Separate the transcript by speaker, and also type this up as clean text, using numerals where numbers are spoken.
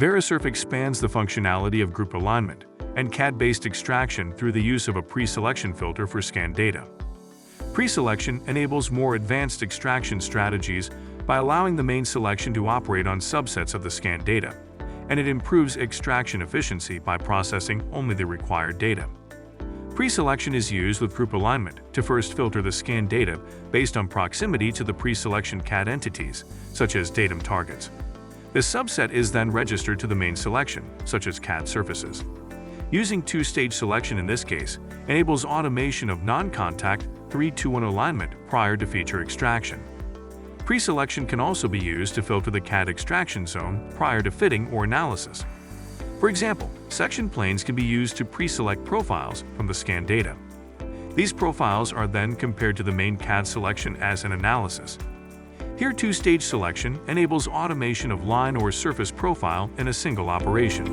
Speaker 1: Verisurf expands the functionality of group alignment and CAD-based extraction through the use of a pre-selection filter for scanned data. Pre-selection enables more advanced extraction strategies by allowing the main selection to operate on subsets of the scanned data, and it improves extraction efficiency by processing only the required data. Pre-selection is used with group alignment to first filter the scanned data based on proximity to the pre-selection CAD entities, such as datum targets. This subset is then registered to the main selection, such as CAD surfaces. Using two-stage selection in this case enables automation of non-contact 3-2-1 alignment prior to feature extraction. Pre-selection can also be used to filter the CAD extraction zone prior to fitting or analysis. For example, section planes can be used to pre-select profiles from the scanned data. These profiles are then compared to the main CAD selection as an analysis. Here, two-stage selection enables automation of line or surface profile in a single operation.